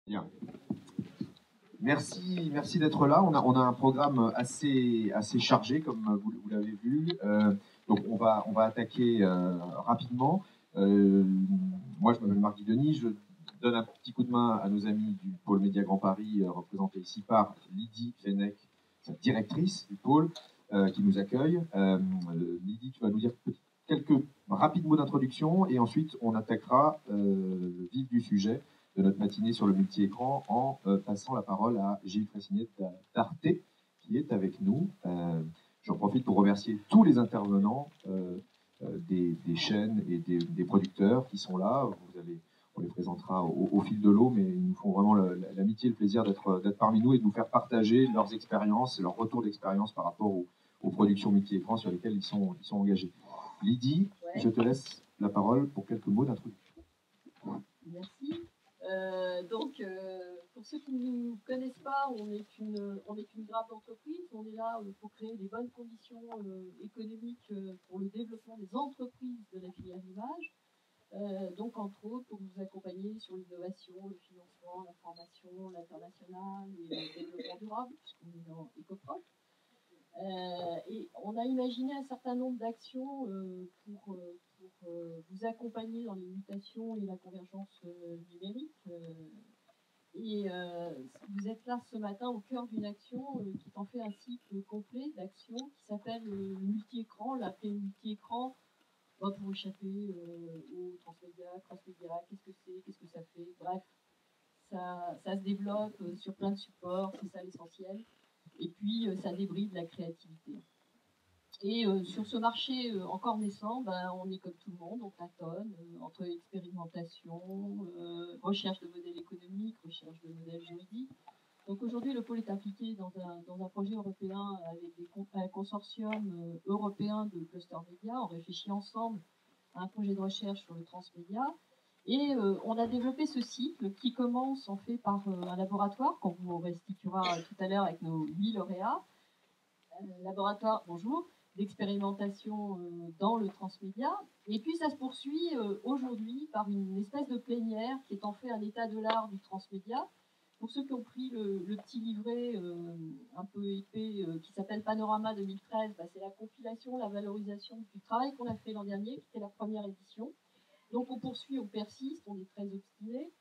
Bien. Merci d'être là. On a un programme assez chargé, comme vous l'avez vu. Donc on va attaquer rapidement. Moi, je m'appelle Marc Denis. Je donne un petit coup de main à nos amis du pôle Média Grand Paris, représenté ici par Lydie Fenech, sa directrice du pôle, qui nous accueille. Lydie, tu vas nous dire quelques rapides mots d'introduction et ensuite on attaquera le vif du sujet de notre matinée sur le multi-écran en passant la parole à Gilles Fressignet d'Arte qui est avec nous. J'en profite pour remercier tous les intervenants des chaînes et des producteurs qui sont là. On les présentera au fil de l'eau, mais ils nous font vraiment l'amitié et le plaisir d'être parmi nous et de nous faire partager leurs expériences et leurs retours d'expérience par rapport aux productions multi-écran sur lesquelles ils sont engagés. Lydie, je te laisse la parole pour quelques mots d'introduction. Merci. Pour ceux qui ne nous connaissent pas, on est une grappe d'entreprise. On est là pour créer des bonnes conditions économiques pour le développement des entreprises de la filière image. Donc, entre autres, pour vous accompagner sur l'innovation, le financement, la formation, l'international et le développement durable, puisqu'on est dans EcoProc. Et on a imaginé un certain nombre d'actions pour vous accompagner dans les mutations et la convergence numérique. Vous êtes là ce matin au cœur d'une action qui est en fait un cycle complet d'actions qui s'appelle multi-écran. L'appeler multi-écran va vous échapper au transmédia, cross-média, qu'est-ce que ça fait. Bref, ça se développe sur plein de supports, c'est ça l'essentiel. Et puis, ça débride la créativité. Et sur ce marché encore naissant, on est comme tout le monde, on tâtonne entre expérimentation, recherche de modèles économiques, recherche de modèles juridiques. Donc aujourd'hui, le pôle est impliqué dans un projet européen avec un consortium européen de cluster média. On réfléchit ensemble à un projet de recherche sur le transmédia. Et on a développé ce cycle qui commence en fait par un laboratoire qu'on vous restituera tout à l'heure avec nos 8 lauréats. Laboratoire, bonjour, d'expérimentation dans le transmédia. Et puis ça se poursuit aujourd'hui par une espèce de plénière qui est en fait un état de l'art du transmédia. Pour ceux qui ont pris le petit livret un peu épais qui s'appelle Panorama 2013, c'est la compilation, la valorisation du travail qu'on a fait l'an dernier, qui était la première édition. Donc on poursuit, on persiste, on est très obstiné.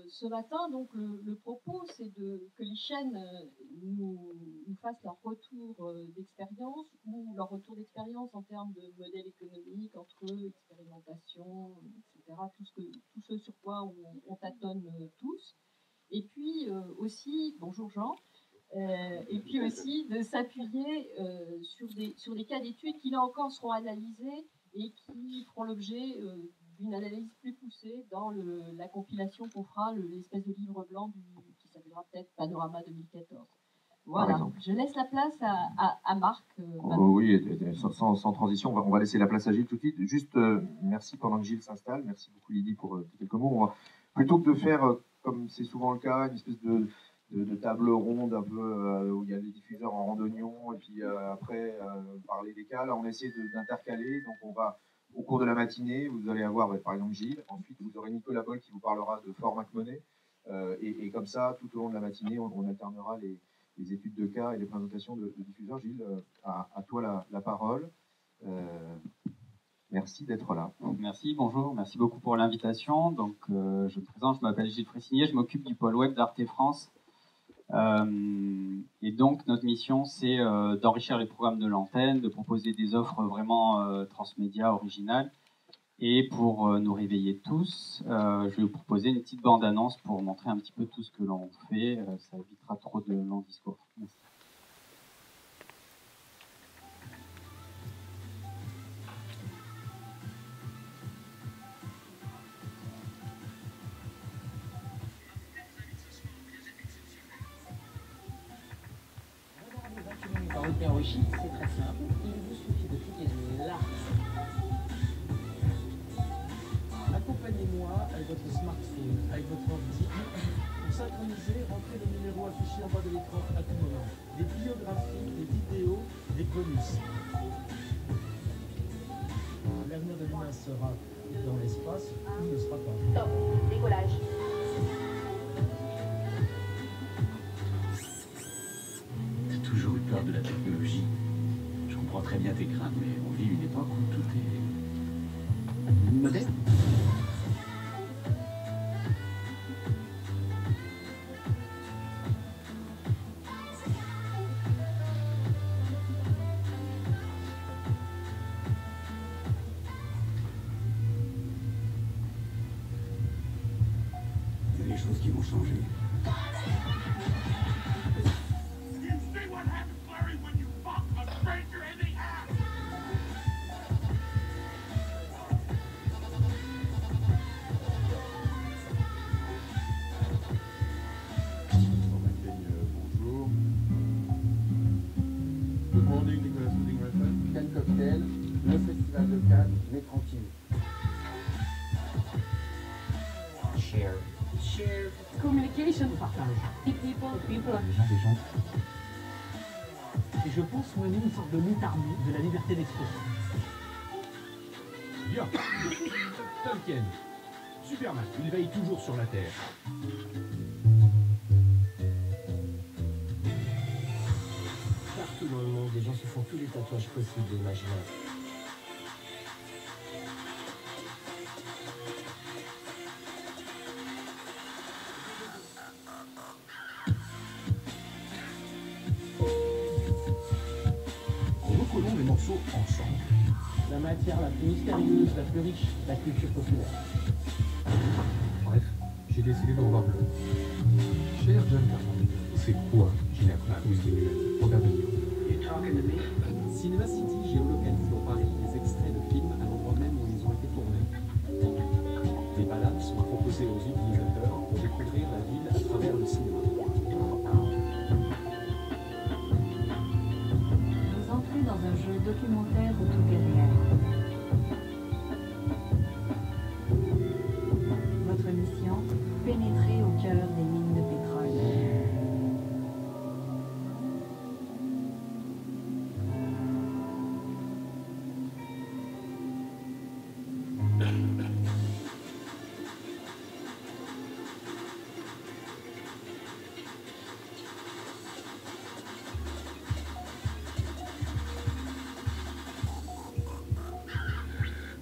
Ce matin, donc, le propos, c'est que les chaînes nous fassent leur retour d'expérience ou leur retour d'expérience en termes de modèle économique, entre eux, expérimentation, etc. Tout ce sur quoi on tâtonne tous. Et puis aussi, bonjour Jean, et puis aussi de s'appuyer sur des cas d'études qui là encore seront analysés et qui feront l'objet d'une analyse plus poussée dans la compilation qu'on fera, l'espèce de livre blanc qui s'appellera peut-être Panorama 2014. Voilà, je laisse la place à Marc. Oui, sans transition, on va laisser la place à Gilles tout de suite. Juste, merci pendant que Gilles s'installe. Merci beaucoup Lydie pour quelques mots. Plutôt que de faire, comme c'est souvent le cas, une espèce de table ronde un peu où il y a des diffuseurs en randonnion et puis après parler des cas, là on essaie d'intercaler. Donc on va, au cours de la matinée, vous allez avoir par exemple Gilles. Ensuite vous aurez Nicolas Boll qui vous parlera de Fort McMoney. Et comme ça, tout au long de la matinée, on alternera les études de cas et les présentations de diffuseurs. Gilles, à toi la parole. Merci d'être là. Merci, bonjour, merci beaucoup pour l'invitation. Donc, je me présente, je m'appelle Gilles Fressignet, je m'occupe du pôle web d'Arte France. Et donc, notre mission, c'est d'enrichir les programmes de l'antenne, de proposer des offres vraiment transmédia originales. Et pour nous réveiller tous, je vais vous proposer une petite bande-annonce pour montrer un petit peu tout ce que l'on fait. Ça évitera trop de longs discours. Merci. OpenRoshi, c'est très simple. Il vous suffit de cliquer là. Accompagnez-moi avec votre smartphone, avec votre ordi. Pour synchroniser, rentrez les numéros affichés en bas de l'écran à tout moment. Des biographies, des vidéos, des bonus. L'avenir de l'humain sera Dans l'espace, il ne sera pas. Top, décollage. T'as toujours eu peur de la technologie. Je comprends très bien tes craintes, mais on vit une époque où tout est moderne. Il y a des choses qui vont changer. Bonjour. Good morning, Nicolas Winding Refn. Cannes Cocktail, le festival de Cannes, mais tranquille. Share. Share. Communication, partage. People. Les gens. Et je pense qu'on est une sorte de moutarde de la liberté d'expression. Bien. Tolkien. Superman, il veille toujours sur la Terre. Partout dans le monde, les gens se font tous les tatouages possibles et imaginables. Recollons les morceaux ensemble. La matière la plus mystérieuse, la plus riche, la culture populaire. Bref, j'ai décidé de revoir bleu. Cher John Carpenter, c'est quoi Ginevra Regardez-le. Cinéma City, géolocalisé au Paris, des extraits de films à l'endroit même où ils ont été tournés. Des balades sont proposées aux utilisateurs pour découvrir la ville à travers le cinéma. Vous entrez dans un jeu documentaire où tout est réel. Votre mission, pénétrer au cœur des mines de pétrole.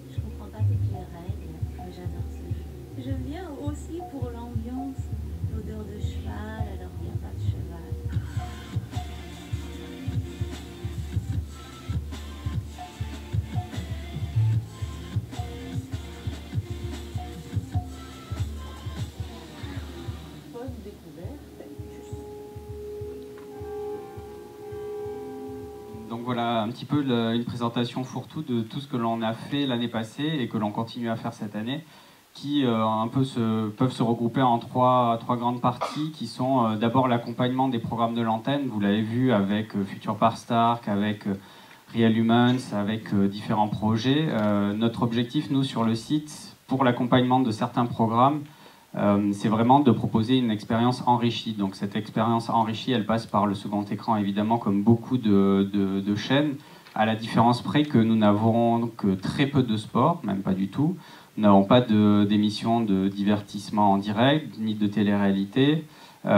Je comprends pas toutes les règles, mais j'adore ce jeu. Je viens aussi pour l'ambiance, l'odeur de cheval, alors il n'y a pas de cheval. Bonne découverte. Donc voilà un petit peu une présentation fourre-tout de tout ce que l'on a fait l'année passée et que l'on continue à faire cette année, qui peuvent se regrouper en trois grandes parties, qui sont d'abord l'accompagnement des programmes de l'antenne. Vous l'avez vu avec Future Par Stark, avec Real Humans, avec différents projets. Notre objectif, nous, sur le site, pour l'accompagnement de certains programmes, c'est vraiment de proposer une expérience enrichie. Donc cette expérience enrichie, elle passe par le second écran, évidemment, comme beaucoup de chaînes, à la différence près que nous n'avons que très peu de sport, même pas du tout. Nous n'avons pas d'émissions de divertissement en direct, ni de télé-réalité, peu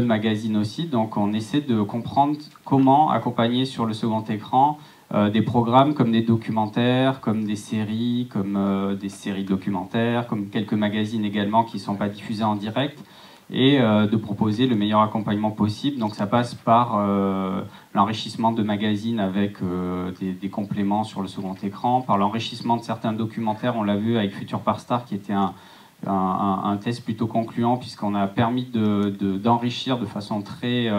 de magazines aussi. Donc on essaie de comprendre comment accompagner sur le second écran des programmes comme des documentaires, comme des séries documentaires, comme quelques magazines également qui ne sont pas diffusés en direct, et de proposer le meilleur accompagnement possible. Donc ça passe par l'enrichissement de magazines avec des compléments sur le second écran, par l'enrichissement de certains documentaires. On l'a vu avec Future Par Star, qui était un test plutôt concluant, puisqu'on a permis d'enrichir de façon très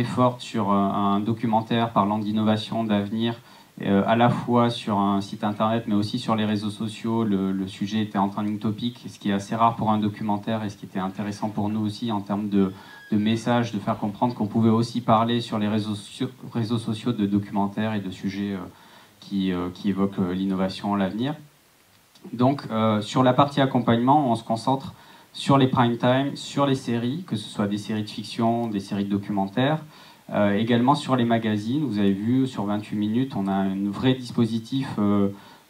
forte sur un documentaire parlant d'innovation, d'avenir, à la fois sur un site internet mais aussi sur les réseaux sociaux. Le sujet était en trending topic, ce qui est assez rare pour un documentaire et ce qui était intéressant pour nous aussi en termes de messages, de faire comprendre qu'on pouvait aussi parler sur les réseaux sociaux de documentaires et de sujets qui évoquent l'innovation, l'avenir. Donc sur la partie accompagnement, on se concentre sur les prime time, sur les séries, que ce soit des séries de fiction, des séries de documentaires, également sur les magazines. Vous avez vu, sur 28 minutes, on a un vrai dispositif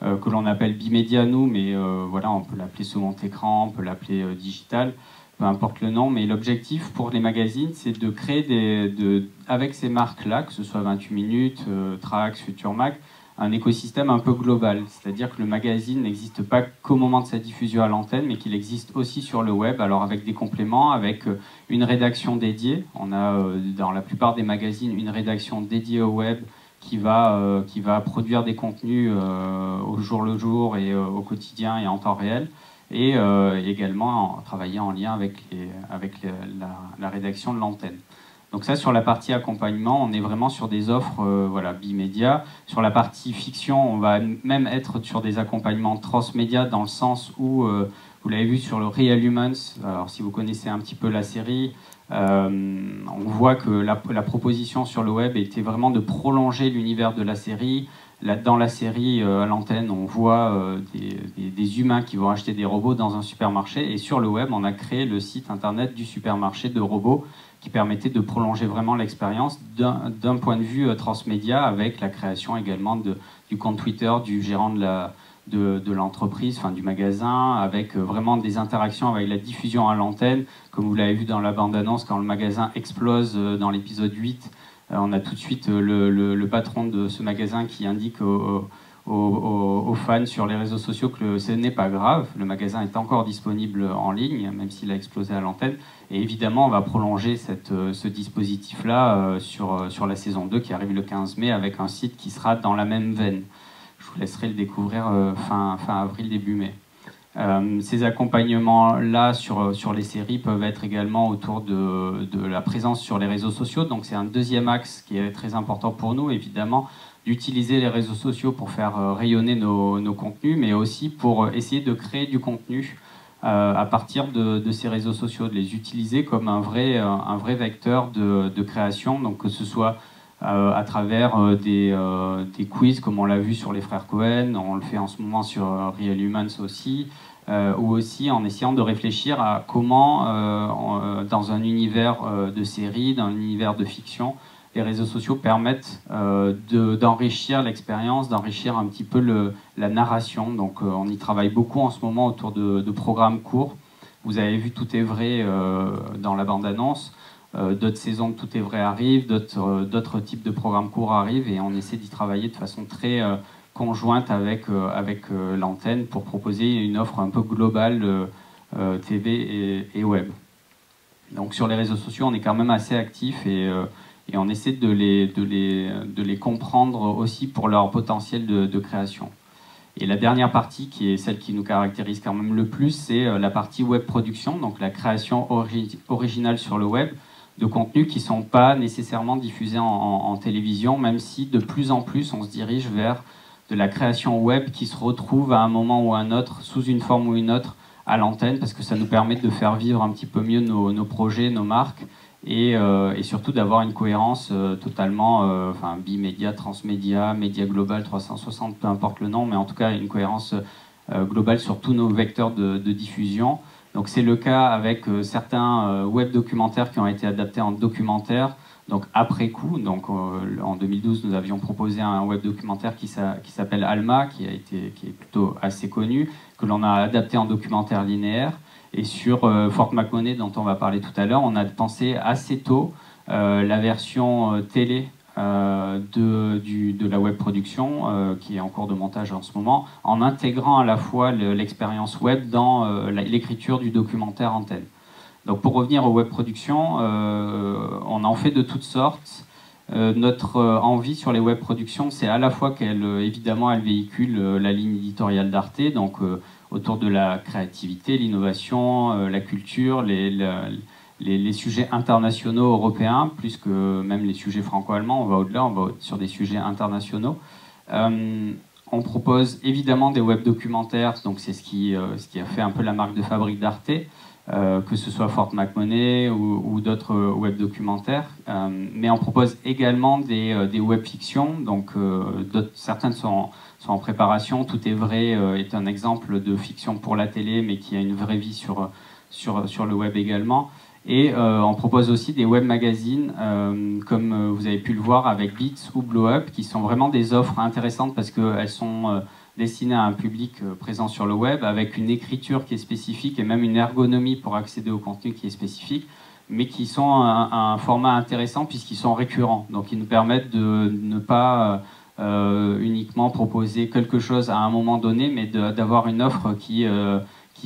que l'on appelle bimédia nous, mais voilà, on peut l'appeler second écran, on peut l'appeler digital, peu importe le nom, mais l'objectif pour les magazines, c'est de créer avec ces marques-là, que ce soit 28 minutes, Trax, Futur Mag, un écosystème un peu global. C'est-à-dire que le magazine n'existe pas qu'au moment de sa diffusion à l'antenne, mais qu'il existe aussi sur le web, alors avec des compléments, avec une rédaction dédiée. On a dans la plupart des magazines une rédaction dédiée au web qui va produire des contenus au jour le jour et au quotidien et en temps réel. Et également travailler en lien avec la rédaction de l'antenne. Donc ça, sur la partie accompagnement, on est vraiment sur des offres voilà, bimédia. Sur la partie fiction, on va même être sur des accompagnements transmédia dans le sens où, vous l'avez vu sur le Real Humans, alors si vous connaissez un petit peu la série, on voit que la proposition sur le web était vraiment de prolonger l'univers de la série. Dans la série, à l'antenne, on voit des humains qui vont acheter des robots dans un supermarché. Et sur le web, on a créé le site internet du supermarché de robots qui permettait de prolonger vraiment l'expérience d'un point de vue transmédia, avec la création également du compte Twitter du gérant de l'entreprise, enfin du magasin, avec vraiment des interactions avec la diffusion à l'antenne. Comme vous l'avez vu dans la bande-annonce, quand le magasin explose dans l'épisode 8, on a tout de suite le patron de ce magasin qui indique aux fans sur les réseaux sociaux que ce n'est pas grave, le magasin est encore disponible en ligne, même s'il a explosé à l'antenne. Et évidemment, on va prolonger ce dispositif-là sur la saison 2 qui arrive le 15 mai avec un site qui sera dans la même veine. Je vous laisserai le découvrir fin avril, début mai. Ces accompagnements-là sur les séries peuvent être également autour de la présence sur les réseaux sociaux. Donc c'est un deuxième axe qui est très important pour nous, évidemment, d'utiliser les réseaux sociaux pour faire rayonner nos contenus, mais aussi pour essayer de créer du contenu à partir de ces réseaux sociaux, de les utiliser comme un vrai vecteur de création, donc que ce soit à travers des quiz comme on l'a vu sur les frères Cohen, on le fait en ce moment sur Real Humans aussi, ou aussi en essayant de réfléchir à comment dans un univers de série, dans un univers de fiction, les réseaux sociaux permettent d'enrichir l'expérience, d'enrichir un petit peu la narration. Donc on y travaille beaucoup en ce moment autour de programmes courts. Vous avez vu Tout est vrai dans la bande-annonce. D'autres saisons de Tout est vrai arrivent, d'autres types de programmes courts arrivent, et on essaie d'y travailler de façon très conjointe avec l'antenne pour proposer une offre un peu globale TV et web. Donc sur les réseaux sociaux, on est quand même assez actif et on essaie de les comprendre aussi pour leur potentiel de création. Et la dernière partie, qui est celle qui nous caractérise quand même le plus, c'est la partie web production, donc la création originale sur le web, de contenus qui ne sont pas nécessairement diffusés en télévision, même si de plus en plus on se dirige vers de la création web qui se retrouve à un moment ou à un autre, sous une forme ou une autre, à l'antenne, parce que ça nous permet de faire vivre un petit peu mieux nos projets, nos marques, et surtout d'avoir une cohérence totalement bimédia, transmédia, média global, 360, peu importe le nom, mais en tout cas une cohérence globale sur tous nos vecteurs de diffusion. Donc c'est le cas avec certains web documentaires qui ont été adaptés en documentaires, donc après coup. Donc en 2012, nous avions proposé un web documentaire qui s'appelle Alma, qui est plutôt assez connu, que l'on a adapté en documentaire linéaire. Et sur Fort McMoney, dont on va parler tout à l'heure, on a pensé assez tôt la version télé de la web production, qui est en cours de montage en ce moment, en intégrant à la fois l'expérience web dans l'écriture du documentaire antenne. Donc pour revenir aux web productions, on en fait de toutes sortes. Notre envie sur les web productions, c'est à la fois évidemment, elle véhicule la ligne éditoriale d'Arte, donc autour de la créativité, l'innovation, la culture, les sujets internationaux européens, plus que même les sujets franco-allemands. On va au-delà, on va sur des sujets internationaux. On propose évidemment des web documentaires, donc c'est ce qui a fait un peu la marque de fabrique d'Arte, que ce soit Fort McMoney ou d'autres web documentaires. Mais on propose également des web fictions, donc certaines sont en préparation. Tout est vrai est un exemple de fiction pour la télé, mais qui a une vraie vie sur le web également. Et on propose aussi des web magazines, comme vous avez pu le voir avec Beats ou Blow Up, qui sont vraiment des offres intéressantes parce qu'elles sont destinés à un public présent sur le web, avec une écriture qui est spécifique et même une ergonomie pour accéder au contenu qui est spécifique, mais qui sont un format intéressant puisqu'ils sont récurrents. Donc ils nous permettent de ne pas uniquement proposer quelque chose à un moment donné, mais d'avoir une offre qui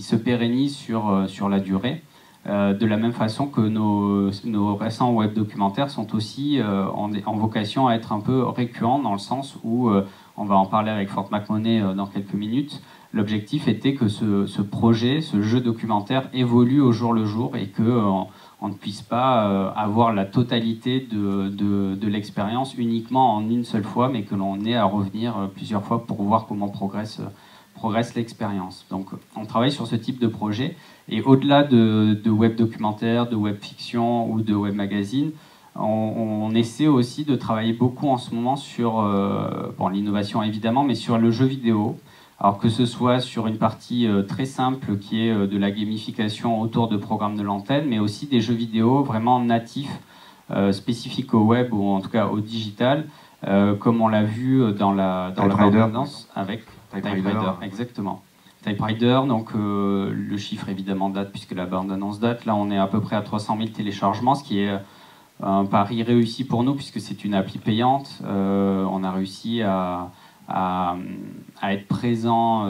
se pérennise sur la durée. De la même façon que nos récents web documentaires sont aussi en vocation à être un peu récurrents, dans le sens où, on va en parler avec Fort McMoney dans quelques minutes, l'objectif était que ce projet, ce jeu documentaire évolue au jour le jour et qu'on ne puisse pas avoir la totalité de l'expérience uniquement en une seule fois, mais que l'on ait à revenir plusieurs fois pour voir comment progresse l'expérience. Donc on travaille sur ce type de projet, et au-delà de web documentaire, de web fiction ou de web magazine, on essaie aussi de travailler beaucoup en ce moment sur l'innovation évidemment, mais sur le jeu vidéo. Alors que ce soit sur une partie très simple qui est de la gamification autour de programmes de l'antenne, mais aussi des jeux vidéo vraiment natifs, spécifiques au web ou en tout cas au digital, comme on l'a vu dans la bande-annonce avec Typewriter, exactement. Typewriter, donc le chiffre évidemment date puisque la bande-annonce date. Là, on est à peu près à 300 000 téléchargements, ce qui est un pari réussi pour nous puisque c'est une appli payante. On a réussi à être présent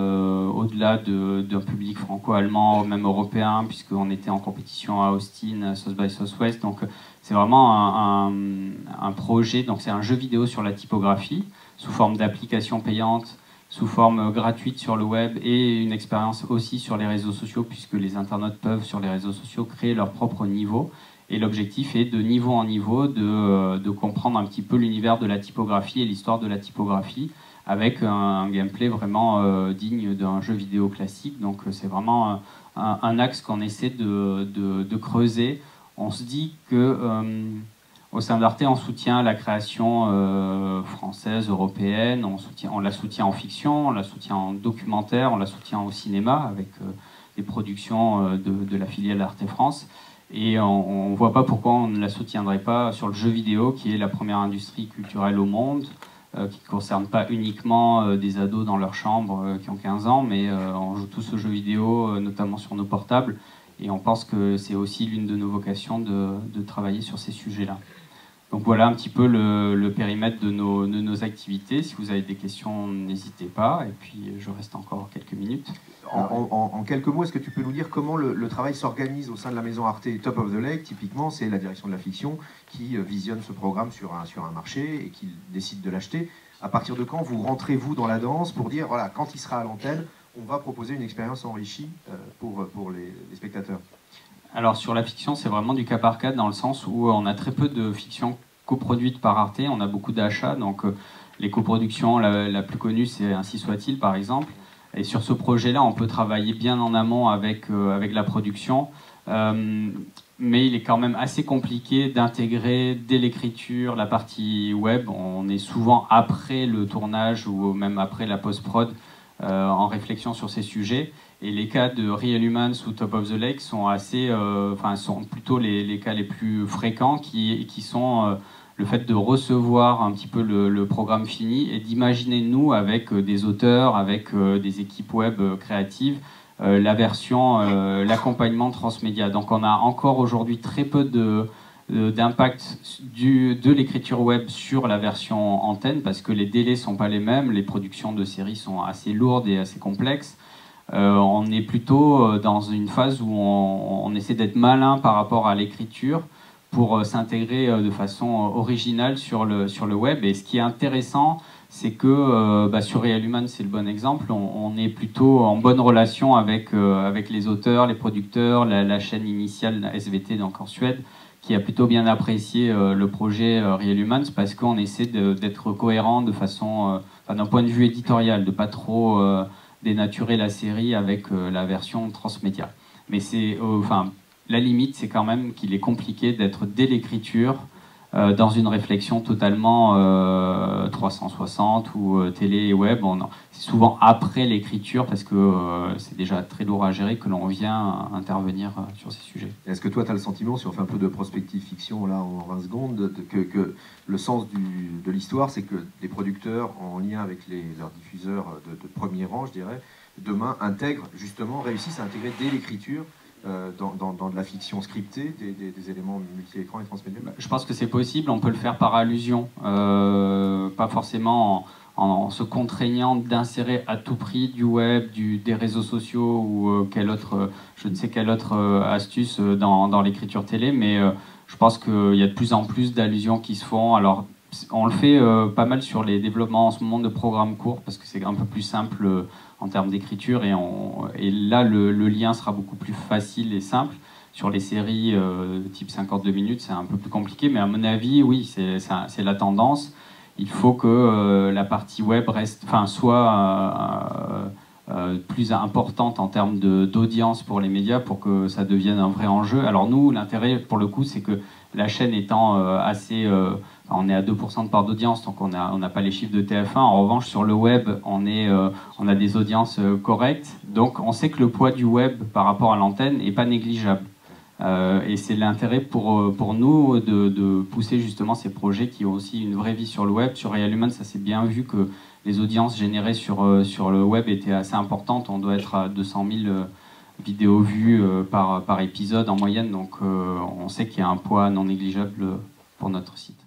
au-delà d'un public franco-allemand, même européen, puisqu'on était en compétition à Austin, South by Southwest. Donc c'est vraiment un projet, donc c'est un jeu vidéo sur la typographie, sous forme d'application payante, sous forme gratuite sur le web, et une expérience aussi sur les réseaux sociaux, puisque les internautes peuvent sur les réseaux sociaux créer leur propre niveau. Et l'objectif est de niveau en niveau de comprendre un petit peu l'univers de la typographie et l'histoire de la typographie, avec un gameplay vraiment digne d'un jeu vidéo classique. Donc c'est vraiment un axe qu'on essaie de creuser. On se dit que au sein d'Arte, on soutient la création française, européenne, on la soutient en fiction, on la soutient en documentaire, on la soutient au cinéma avec les productions de la filiale Arte France. Et on ne voit pas pourquoi on ne la soutiendrait pas sur le jeu vidéo, qui est la première industrie culturelle au monde, qui ne concerne pas uniquement des ados dans leur chambre qui ont 15 ans, mais on joue tous aux jeux vidéo, notamment sur nos portables, et on pense que c'est aussi l'une de nos vocations de travailler sur ces sujets-là. Donc voilà un petit peu le périmètre de nos activités. Si vous avez des questions, n'hésitez pas, et puis je reste encore quelques minutes. En quelques mots, est-ce que tu peux nous dire comment le travail s'organise au sein de la maison Arte? Top of the Lake, typiquement, c'est la direction de la fiction qui visionne ce programme sur un marché et qui décide de l'acheter. À partir de quand vous rentrez, vous, dans la danse pour dire, voilà, quand il sera à l'antenne, on va proposer une expérience enrichie pour les spectateurs? Alors sur la fiction, c'est vraiment du cas par cas, dans le sens où on a très peu de fiction coproduite par Arte, on a beaucoup d'achats, donc les coproductions, la plus connue, c'est Ainsi soit-il, par exemple. Et sur ce projet-là, on peut travailler bien en amont avec la production, mais il est quand même assez compliqué d'intégrer dès l'écriture la partie web. On est souvent après le tournage ou même après la post-prod en réflexion sur ces sujets. Et les cas de Real Humans ou Top of the Lake sont sont plutôt les cas les plus fréquents, qui sont le fait de recevoir un petit peu le programme fini et d'imaginer, nous, avec des auteurs, avec des équipes web créatives, la version, l'accompagnement transmédia. Donc on a encore aujourd'hui très peu d'impact de l'écriture web sur la version antenne, parce que les délais ne sont pas les mêmes, les productions de séries sont assez lourdes et assez complexes. On est plutôt dans une phase où on essaie d'être malin par rapport à l'écriture pour s'intégrer de façon originale sur le web. Et ce qui est intéressant, c'est que sur Real Human, c'est le bon exemple, on est plutôt en bonne relation avec les auteurs, les producteurs, la chaîne initiale SVT, donc en Suède, qui a plutôt bien apprécié le projet Real Humans, parce qu'on essaie d'être cohérent de façon, d'un point de vue éditorial, de pas trop dénaturer la série avec la version transmédia. Mais c'est, la limite, c'est quand même qu'il est compliqué d'être dès l'écriture dans une réflexion totalement 360 ou télé et web. C'est souvent après l'écriture, parce que c'est déjà très lourd à gérer, que l'on vient intervenir sur ces sujets. Est-ce que toi, tu as le sentiment, si on fait un peu de prospective fiction là en 20 secondes, que le sens de l'histoire, c'est que les producteurs, en lien avec leurs diffuseurs de premier rang, je dirais, demain réussissent à intégrer dès l'écriture dans de la fiction scriptée, des éléments multi-écrans et transmédia? Je pense que c'est possible, on peut le faire par allusion, pas forcément en se contraignant d'insérer à tout prix du web, des réseaux sociaux ou je ne sais quelle autre astuce dans l'écriture télé, mais je pense qu'il y a de plus en plus d'allusions qui se font. Alors, on le fait pas mal sur les développements en ce moment de programmes courts, parce que c'est un peu plus simple en termes d'écriture, et là le lien sera beaucoup plus facile et simple. Sur les séries type 52 minutes, c'est un peu plus compliqué, mais à mon avis, oui, c'est la tendance. Il faut que la partie web soit plus importante en termes d'audience pour les médias, pour que ça devienne un vrai enjeu. Alors nous, l'intérêt pour le coup, c'est que la chaîne étant on est à 2% de part d'audience, donc on n'a pas les chiffres de TF1. En revanche, sur le web, on a des audiences correctes. Donc on sait que le poids du web par rapport à l'antenne n'est pas négligeable. Et c'est l'intérêt pour nous de pousser justement ces projets qui ont aussi une vraie vie sur le web. Sur Real Human, ça s'est bien vu que les audiences générées sur le web étaient assez importantes. On doit être à 200 000 vidéos vues par épisode en moyenne. Donc on sait qu'il y a un poids non négligeable pour notre site.